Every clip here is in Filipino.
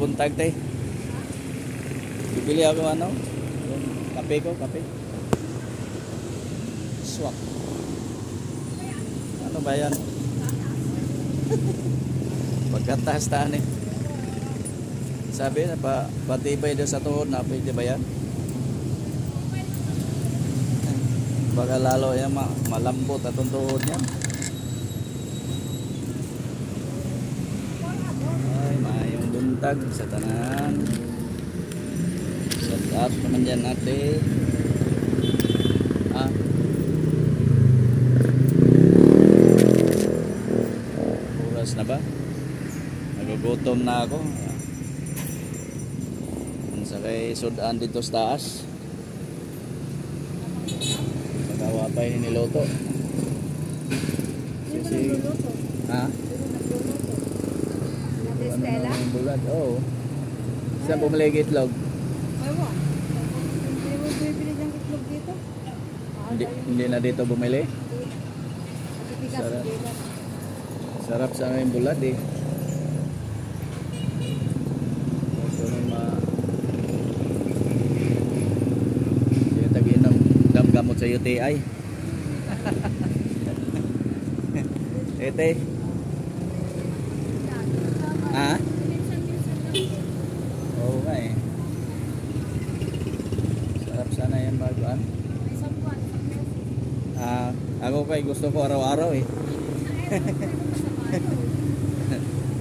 buntag tay. Bibili ako ano? Yung kape ko, kape. Swak. Ano ba yan? Pagkataas-taan eh. Sabi na patibay daw sa tuhod na pwede ba yan? Baka lalo yan malambot atong tuhod niya. Ay, mayong buntag sa tanan. Shout out naman dyan natin. Oras na ba? Nagugutom na ako. Sa kay sudan dito sa taas. Magawa pa yung niloto. Sisi. Ha? Ano na yung bulad? Oo. Saan bumili yung itlog? Ewan. Hindi mo bibili ng itlog dito? Hindi na dito bumili? Sarap. Sarap sana yung bulad eh. Gamot sa UTI. Ete. Ha? Oo nga eh. Sarap sana yan baguan. Ako kay gusto ko araw-araw eh.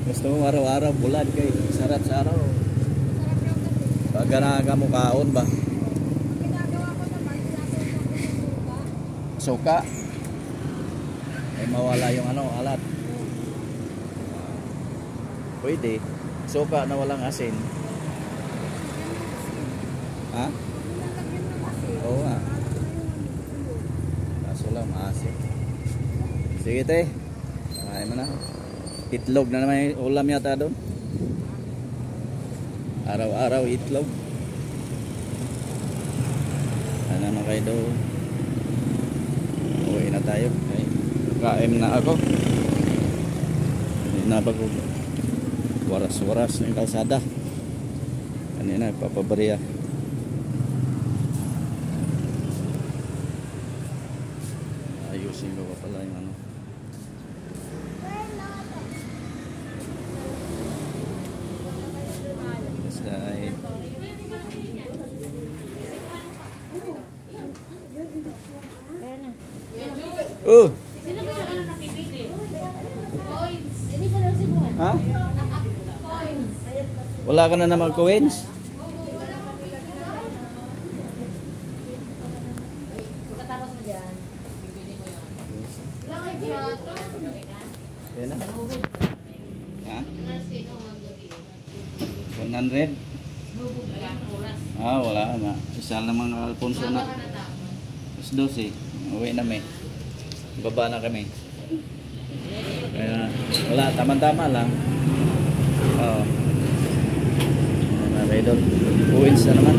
Gusto mo araw-araw bulad kay sarap sa araw. Pagka nakamukaon ba? Suka ay mawala yung ano, alat. Pwede. Suka na walang asin. Ha? Oo nga. Kaso lang asin. Sige te. Ay mo na. Itlog na naman yung ulam yata doon. Araw-araw itlog. Ano naman kayo doon? Uwi na tayo. Okay. Kain na ako. Hindi na bago. Waras-waras na yung kalsada. Kanina ipapabariya. Ayusin ko pa pala yung ano. Basta oh. Sino ba yung nakipili? Coins. Ha? Wala ka na naman coins? Pagkatapos mo dyan, bibili mo yun. Yan na. Ha? 100? Wala na. Isa namang Alfonso na. Mas 12. Uwi na may. Baba na kami. Kaya wala, tama-tama lang. Oo. Okay doon. Coins na naman.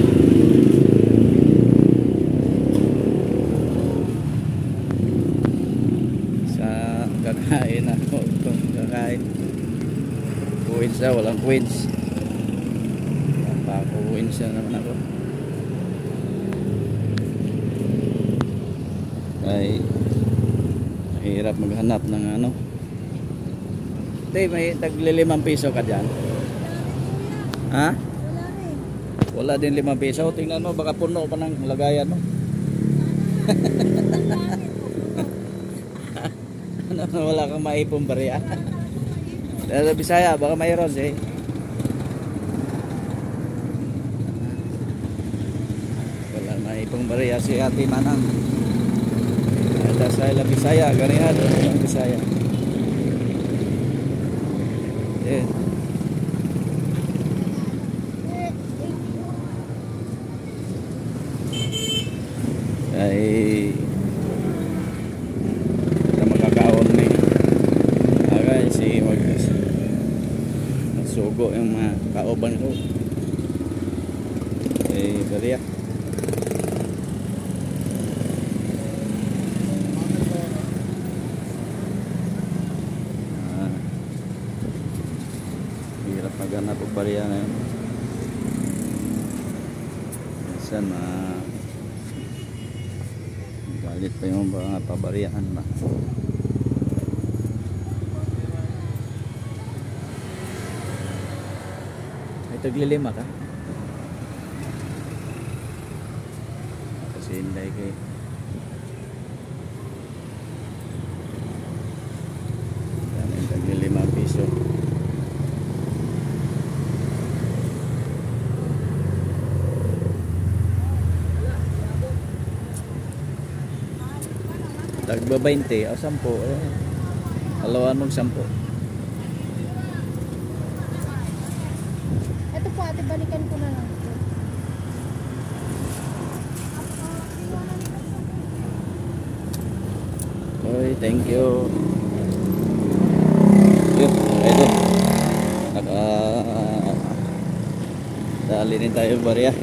Sa kakain ako. Itong kakain. Coins na, walang coins. Coins na naman ako. Ay hirap maghanap ng ano. Tay, may tagli 5 piso ka dyan? Ha? Wala din 5 piso. Tingnan mo, baka puno pa ng lagayan mo. Wala kang maipong bariya. Sa Bisaya, baka mayroon eh. Wala maipong bariya si Ate Manang. Ada saya Bisaya, ganyan ada Bisaya. Ay kita magkakaon ni agay si magsugo yung mga kauban ko. Bariya. Hirap maghanap og bariya na yun. Minsan galit pa yung mga pabarihan ba. Ay taglilima ka? Kasi hindi kay yan ay taglilima piso. Tagba 20 o 10 eh. Halawan mong 10. Ito po ate, balikan ko na lang. Okay, thank you. Yun, ito. Dali rin tayo barya.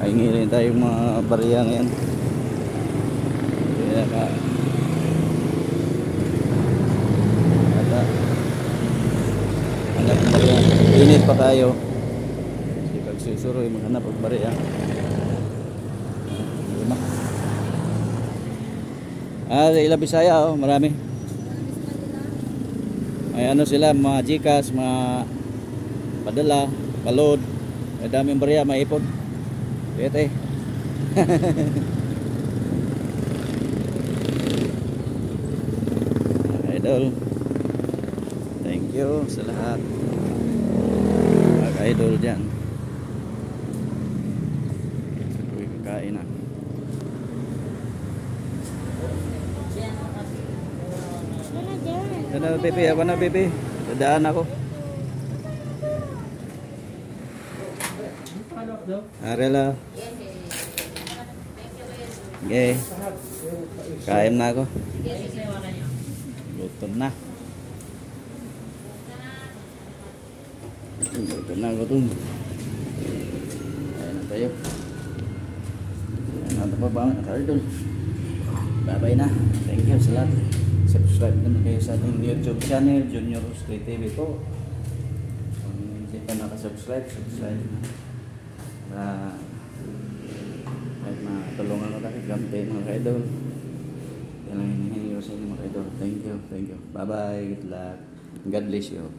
Kaingi rin tayo mga barya ngayon. Kaya ka. Hanap ng barya. Init pa tayo. Kasi pag susuroy, maghanap ng barya. Ila Bisaya, oh, marami. May ano sila, mga Gcash, mga padala, palod. May daming barya, maipon. Ito eh. Idol. Thank you sa lahat. Mga idol dyan. Uy, kakain na. Wala dyan. Ako na, baby. Dadaan ako. Arela. Okay. Kain na ako. Luto na. Luto na ako dun. Kain na tayo. Kain na pa ba? Bye-bye na. Thank you sa lahat. Subscribe naman kayo sa ating YouTube channel, Junior Street TV po. Kung hindi pa nakasubscribe, subscribe na. Para kahit matulungan ko tayo, gamit mga ka-idol. Yan lang hinihingi ko sa inyo mga ka-idol. Thank you. Bye-bye. Good luck. God bless you.